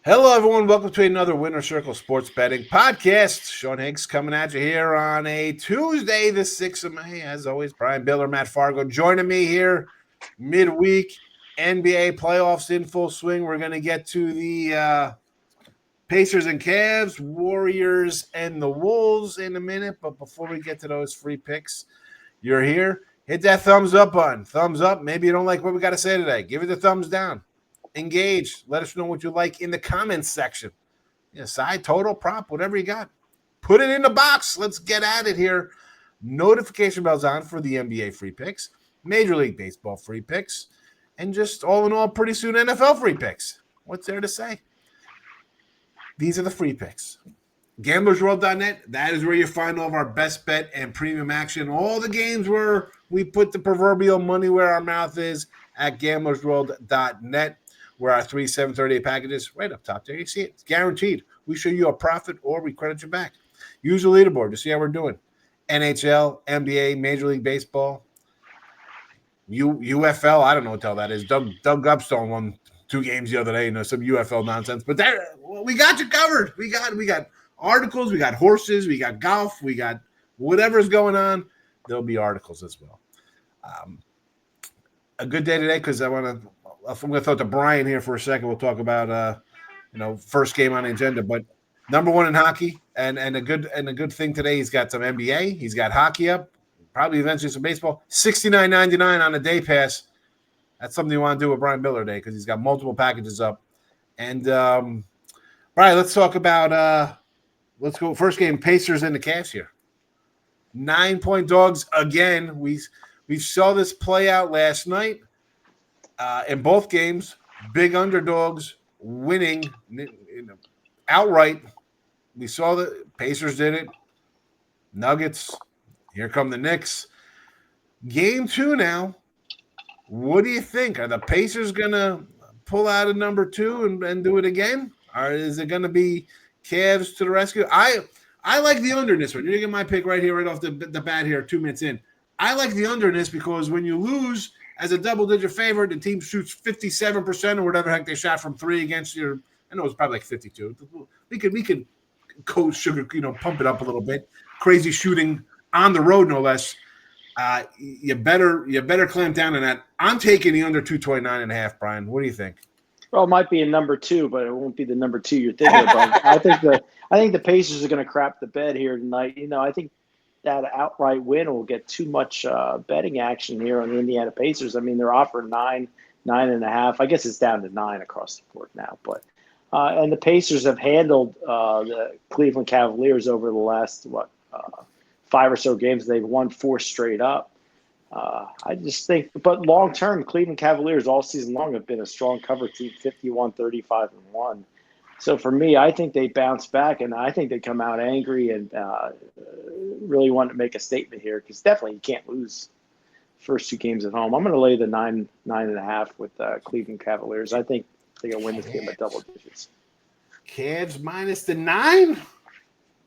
Hello, everyone. Welcome to another Winner Circle Sports Betting Podcast. Sean Higgs coming at you here on a Tuesday, the 6th of May. As always, Brian Bitler, Matt Fargo joining me here midweek. NBA playoffs in full swing. We're going to get to the Pacers and Cavs, Warriors and the Wolves in a minute. But before we get to those free picks, you're here. Hit that thumbs up button. Thumbs up. Maybe you don't like what we got to say today. Give it the thumbs down. Engage. Let us know what you like in the comments section. Side, total, prop, whatever you got. Put it in the box. Let's get at it here. Notification bells on for the NBA free picks, Major League Baseball free picks, and just all in all, pretty soon NFL free picks. What's there to say? These are the free picks. GamblersWorld.net, that is where you find all of our best bet and premium action. All the games where we put the proverbial money where our mouth is at GamblersWorld.net. Where our 3 738 packages right up top there. You see it. It's guaranteed. We show you a profit or we credit you back. Use the leaderboard to see how we're doing. NHL, NBA, Major League Baseball, UFL. I don't know what the hell that is. Doug Gupstone won 2 games the other day. Some UFL nonsense. But we got you covered. We got articles. We got horses. We got golf. We got whatever's going on. There'll be articles as well. A good day today because I'm going to throw it to Brian here for a second. We'll talk about first game on the agenda. But number one in hockey, and a good thing today. He's got some NBA. He's got hockey up. Probably eventually some baseball. $69.99 on a day pass. That's something you want to do with Brian Bitler today because he's got multiple packages up. And Brian, let's talk about. Let's go first game. Pacers and the Cavs here. 9-point dogs again. We saw this play out last night. In both games, big underdogs winning outright. We saw the Pacers did it. Nuggets, here come the Knicks. Game 2 now. What do you think? Are the Pacers going to pull out a number 2 and do it again? Or is it going to be Cavs to the rescue? I like the under in this one. You're going to get my pick right here, right off the bat here, 2 minutes in. I like the under in this because when you lose – as a double-digit favorite, the team shoots 57% or whatever heck they shot from 3 against your. I know it was probably like 52. We could coach sugar, pump it up a little bit. Crazy shooting on the road, no less. You better clamp down on that. I'm taking the under 229.5. Brian, what do you think? Well, it might be a number 2, but it won't be the number 2 you're thinking about. I think the Pacers are going to crap the bed here tonight. I think that outright win will get too much betting action here on the Indiana Pacers. I mean, they're offering 9.5. I guess it's down to 9 across the board now. But and the Pacers have handled the Cleveland Cavaliers over the last 5 or so games. They've won 4 straight up. I just think, but long term, Cleveland Cavaliers all season long have been a strong cover team, 51-35-1. So for me, I think they bounce back, and I think they come out angry and really want to make a statement here because definitely you can't lose first 2 games at home. I'm going to lay the 9.5 with Cleveland Cavaliers. I think they're going to win this game by double digits. Cavs minus the 9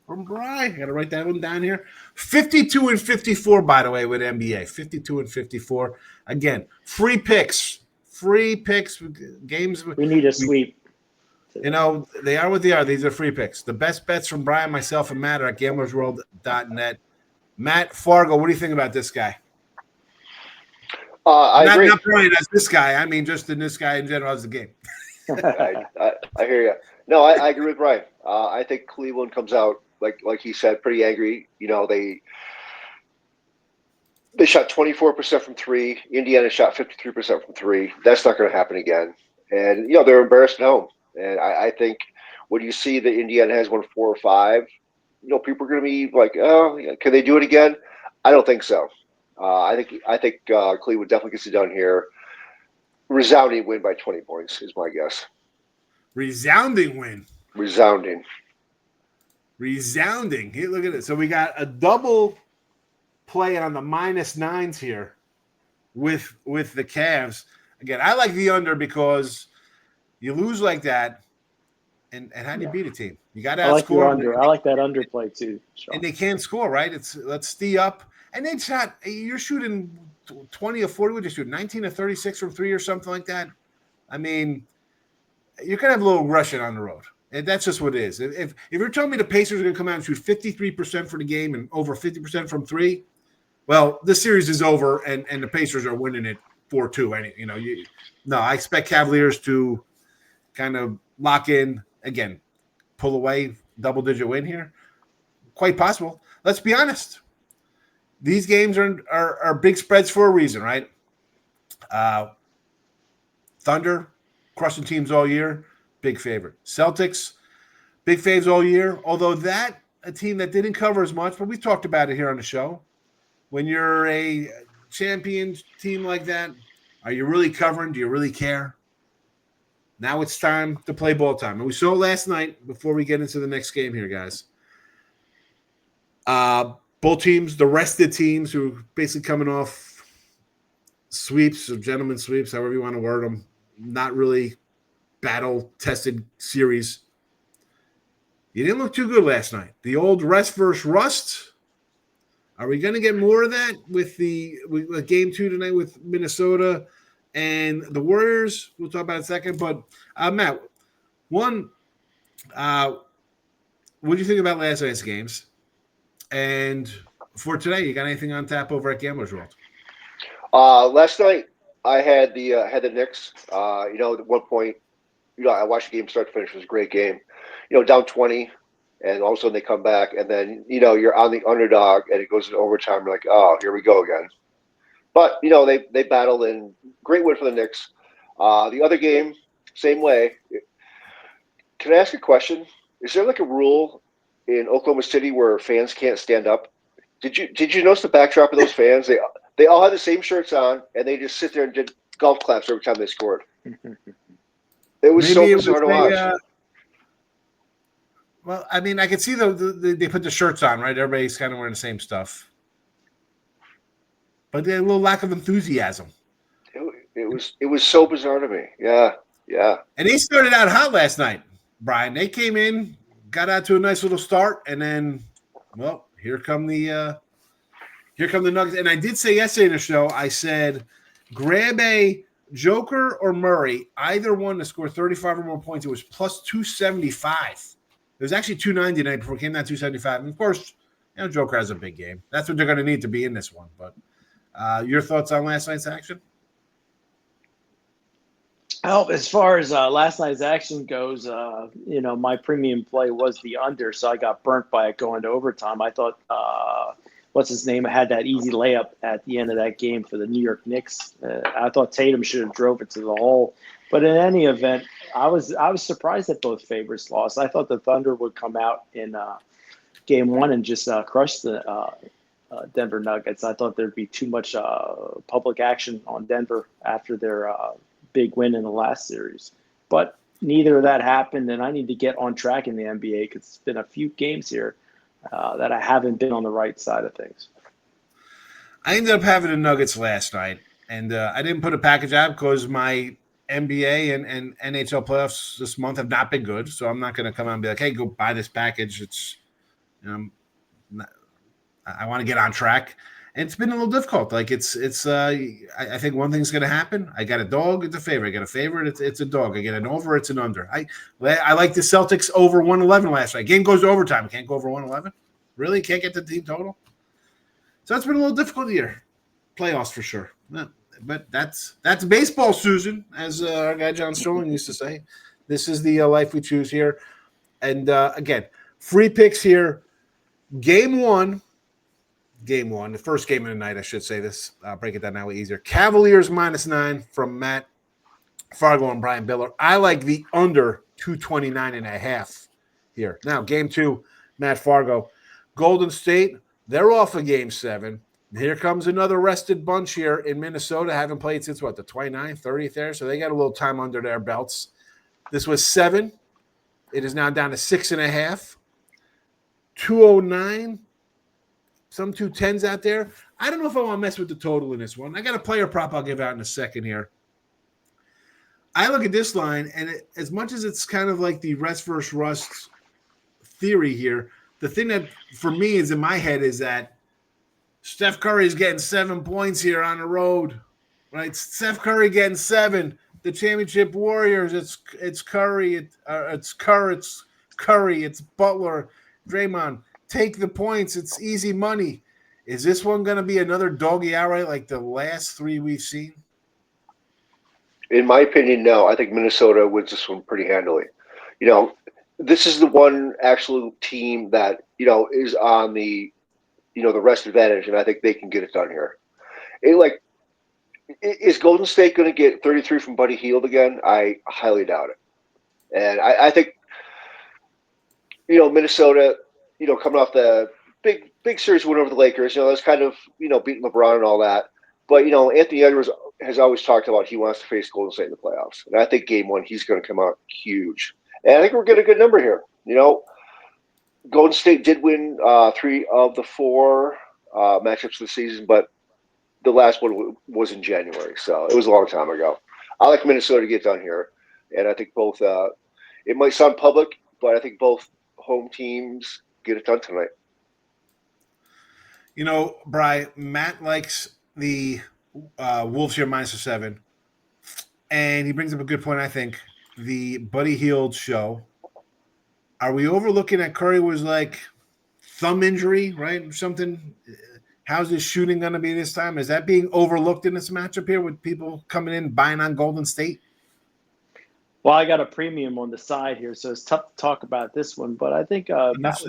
from Brian. Got to write that one down here. 52-54, by the way, with NBA. 52-54. Again, free picks. Games. We need a sweep. They are what they are. These are free picks. The best bets from Brian, myself, and Matt are at GamblersWorld.net. Matt Fargo, what do you think about this guy? I agree. Not Brian as this guy. I mean, just in this guy in general as the game. I hear you. No, I agree with Brian. I think Cleveland comes out, like he said, pretty angry. They shot 24% from 3. Indiana shot 53% from 3. That's not going to happen again. And, they're embarrassed at home. And I think when you see that Indiana has won 4 or 5, people are going to be like, oh, can they do it again? I don't think so. I think Cleveland definitely gets it done here. Resounding win by 20 points is my guess. Resounding win. Resounding. Hey, look at it. So we got a double play on the -9s here with the Cavs. Again, I like the under because you lose like that, and how do you beat a team? You got to outscore. I like that underplay too, Sean. And they can't score, right? Let's tee up. And they shot. You're shooting 20 or 40. What did you shoot? 19 or 36 from 3 or something like that. I mean, you're going to have a little rushing on the road. And that's just what it is. If you're telling me the Pacers are going to come out and shoot 53% for the game and over 50% from three, well, this series is over, and the Pacers are winning it 4-2. No, I expect Cavaliers to kind of lock in, again, pull away, double-digit win here. Quite possible. Let's be honest. These games are big spreads for a reason, right? Thunder, crushing teams all year, big favorite. Celtics, big faves all year, although a team that didn't cover as much, but we talked about it here on the show. When you're a champion team like that, are you really covering? Do you really care? Now it's time to play ball time. And we saw it last night before we get into the next game here, guys. Both teams, the rested teams who are basically coming off sweeps or gentlemen sweeps, however you want to word them, not really battle-tested series. You didn't look too good last night. The old rest versus rust. Are we going to get more of that with game 2 tonight with Minnesota and the Warriors? We'll talk about it in a second. But, Matt, what do you think about last night's games? And for today, you got anything on tap over at Gamblers World? Last night I had the Knicks. At one point, I watched the game start to finish. It was a great game. Down 20, and all of a sudden they come back, and then you're on the underdog, and it goes to overtime. You're like, oh, here we go again. But they battled, and great win for the Knicks. The other game, same way. Can I ask a question? Is there like a rule in Oklahoma City where fans can't stand up? Did you notice the backdrop of those fans? They all had the same shirts on, and they just sit there and did golf claps every time they scored. It was so bizarre to watch. Well, I mean, I could see they put the shirts on, right? Everybody's kind of wearing the same stuff, but they had a little lack of enthusiasm. It was so bizarre to me. Yeah. And they started out hot last night, Brian. They came in, got out to a nice little start, and then, well, here come the Nuggets. And I did say yesterday in the show, I said, grab a Joker or Murray, either one to score 35 or more points. It was plus 275. It was actually 290 tonight before it came down 275. And of course, Joker has a big game. That's what they're going to need to be in this one. But your thoughts on last night's action? Well, as far as last night's action goes, my premium play was the under, so I got burnt by it going to overtime. I thought, what's his name, had that easy layup at the end of that game for the New York Knicks. I thought Tatum should have drove it to the hole. But in any event, I was surprised that both favorites lost. I thought the Thunder would come out in game 1 and just crush the Denver Nuggets. I thought there'd be too much public action on Denver after their big win in the last series. But neither of that happened, and I need to get on track in the NBA because it's been a few games here that I haven't been on the right side of things. I ended up having the Nuggets last night, and I didn't put a package out because my NBA and NHL playoffs this month have not been good, so I'm not going to come out and be like, hey, go buy this package. It's I want to get on track. And it's been a little difficult. Like I think one thing's going to happen. I got a dog, it's a favorite. I got a favorite, it's a dog. I get an over, it's an under. I like the Celtics over 111 last night. Game goes to overtime. Can't go over 111? Really? Can't get the team total? So it's been a little difficult year. Playoffs for sure. But that's baseball, Susan, as our guy John Strolling used to say. This is the life we choose here. And again, free picks here. Game 1, the first game of the night, I should say this. I'll break it down now easier. Cavaliers -9 from Matt Fargo and Brian Bitler. I like the under 229.5 here. Now, game 2, Matt Fargo. Golden State, they're off of game 7. Here comes another rested bunch here in Minnesota. Haven't played since, the 29th, 30th there? So they got a little time under their belts. This was 7. It is now down to 6.5. 209. Some 210s out there. I don't know if I want to mess with the total in this one. I got a player prop I'll give out in a second here. I look at this line, and as much as it's kind of like the rest versus rust theory here, the thing that for me is in my head is that Steph Curry is getting 7 points here on the road, right? Steph Curry getting 7. the championship Warriors. It's Curry. It's Kerr. It's Curry. It's Butler. Draymond. Take the points. It's easy money. Is this one going to be another doggy outright like the last three we've seen? In my opinion, no. I think Minnesota wins this one pretty handily. This is the one actual team that, is on the, the rest advantage, and I think they can get it done here. Is Golden State going to get 33 from Buddy Hield again? I highly doubt it. And I think, Minnesota, coming off the big series win over the Lakers, that's kind of, beating LeBron and all that. But, Anthony Edwards has always talked about he wants to face Golden State in the playoffs. And I think game one, he's going to come out huge. And I think we're getting a good number here. Golden State did win 3 of the 4 matchups of the season, but the last one was in January, so it was a long time ago. I like Minnesota to get done here, and I think both it might sound public, but I think both home teams get it done tonight. Bri, Matt likes the Wolves here -7, and he brings up a good point, I think. The Buddy Hield show. Are we overlooking that Curry was like thumb injury, right? Something. How's his shooting going to be this time? Is that being overlooked in this matchup here with people coming in buying on Golden State? Well, I got a premium on the side here, so it's tough to talk about this one. But I think Matt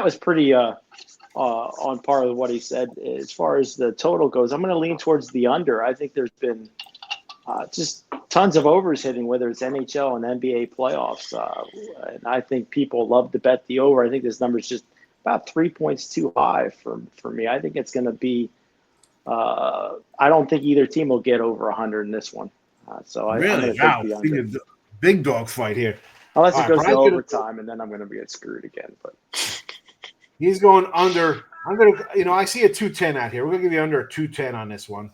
was pretty on par with what he said as far as the total goes. I'm going to lean towards the under. I think there's been just tons of overs hitting, whether it's NHL and NBA playoffs, and I think people love to bet the over. I think this number is just about 3 points too high for me. I think it's going to be. I don't think either team will get over 100 in this one. So I'm going to take the under. Big dog fight here. Unless it goes to overtime, and then I'm going to get screwed again. But he's going under. I'm going to. I see a 210 out here. We're going to give you under a 210 on this one.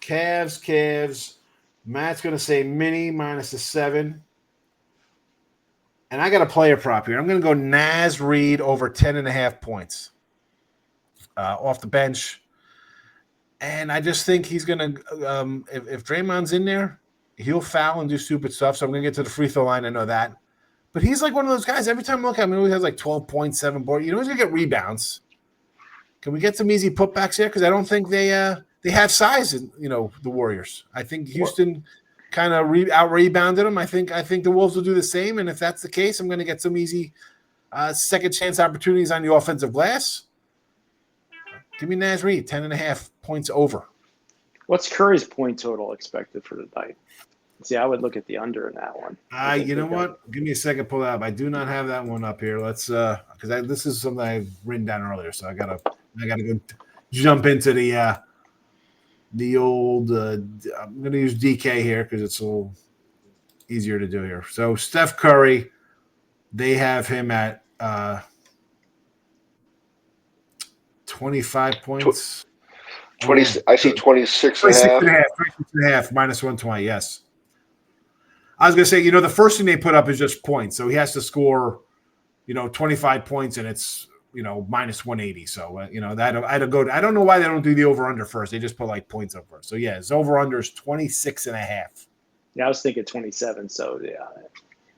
Cavs. Matt's going to say mini -7. And I got a player prop here. I'm going to go Naz Reid over 10.5 points off the bench. And I just think he's going to if Draymond's in there, he'll foul and do stupid stuff. So I'm going to get to the free throw line. I know that. But he's like one of those guys. Every time I look at him, he always has like 12 points, 7 boards. He's going to get rebounds. Can we get some easy putbacks here? Because I don't think they have size in, the Warriors. I think Houston kind of out-rebounded them. I think the Wolves will do the same, and if that's the case, I'm going to get some easy second chance opportunities on the offensive glass. Give me Naz Reid, 10.5 points over. What's Curry's point total expected for tonight? See, I would look at the under in that one. You know what? Give me a second to pull that up. I do not have that one up here. Let's because this is something I've written down earlier, so I gotta go jump into the old I'm going to use DK here because it's a little easier to do here. So Steph Curry, they have him at 25 points. 20. I see 26 and a half. 26 and a half, -120, yes. I was going to say, the first thing they put up is just points. So he has to score, 25 points, and it's, -180. So, I'd go. I don't know why they don't do the over-under first. They just put, points up first. So, yeah, his over-under is 26 and a half. Yeah, I was thinking 27. So, yeah,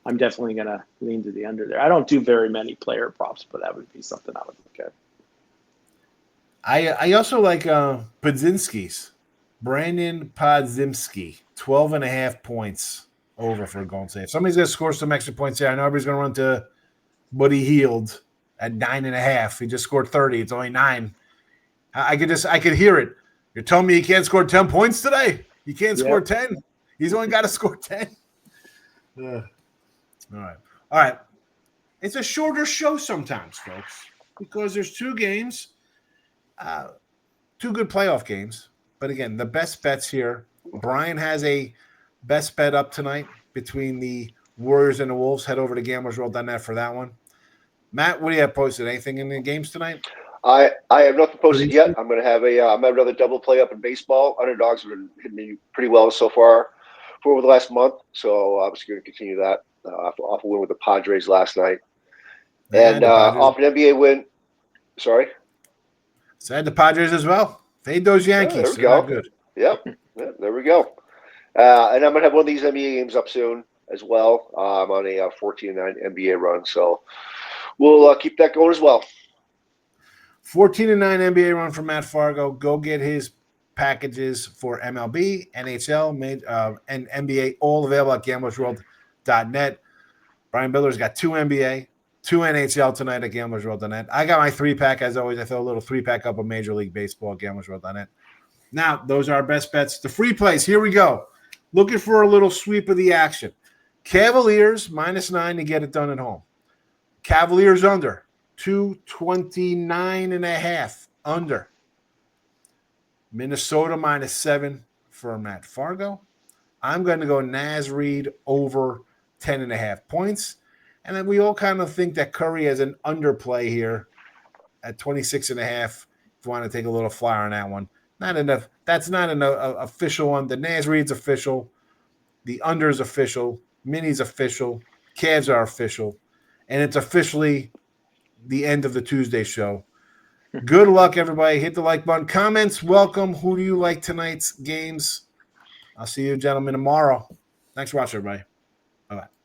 I'm definitely going to lean to the under there. I don't do very many player props, but that would be something I would look at. I also like Podzinski's. Brandon Podziemski, 12.5 points over for Golden State. If somebody's going to score some extra points here, I know everybody's going to run to Buddy Hield at 9.5. He just scored 30. It's only 9. I could hear it. You're telling me he can't score 10 points today? He can't score 10? He's only got to score 10? All right. It's a shorter show sometimes, folks, because there's 2 games, 2 good playoff games. But again, the best bets here. Brian has a best bet up tonight between the Warriors and the Wolves. Head over to GamblersWorld.net for that one. Matt, what do you have posted? Anything in the games tonight? I have nothing posted yet. I'm going to have I'm going to have another double play up in baseball. Underdogs have been hitting me pretty well so far for over the last month, so I'm just going to continue that. Off a win with the Padres last night, and off an NBA win. Sorry, so I had the Padres as well. Fade those Yankees. There we go. Good. Yep. Yeah, there we go. And I'm gonna have one of these NBA games up soon as well. I'm on a 14-9 NBA run, so we'll keep that going as well. 14-9 NBA run from Matt Fargo. Go get his packages for MLB, NHL, and NBA, all available at gamblersworld.net. Brian Bitler's got 2 NBA, 2 NHL tonight at gamblersworld.net. I got my 3-pack as always. I throw a little 3-pack up of Major League Baseball at gamblersworld.net. Now, those are our best bets. The free plays, here we go. Looking for a little sweep of the action. Cavaliers -9 to get it done at home. Cavaliers under 229.5 under. Minnesota -7 for Matt Fargo. I'm going to go Naz Reid over 10.5 points. And then we all kind of think that Curry has an underplay here at 26.5. If you want to take a little flyer on that one. Not enough. That's not an official one. The Naz Reid's official. The under's official. Mini's official. Cavs are official. And it's officially the end of the Tuesday show. Good luck, everybody. Hit the like button. Comments, welcome. Who do you like tonight's games? I'll see you gentlemen tomorrow. Thanks for watching, everybody. Bye-bye.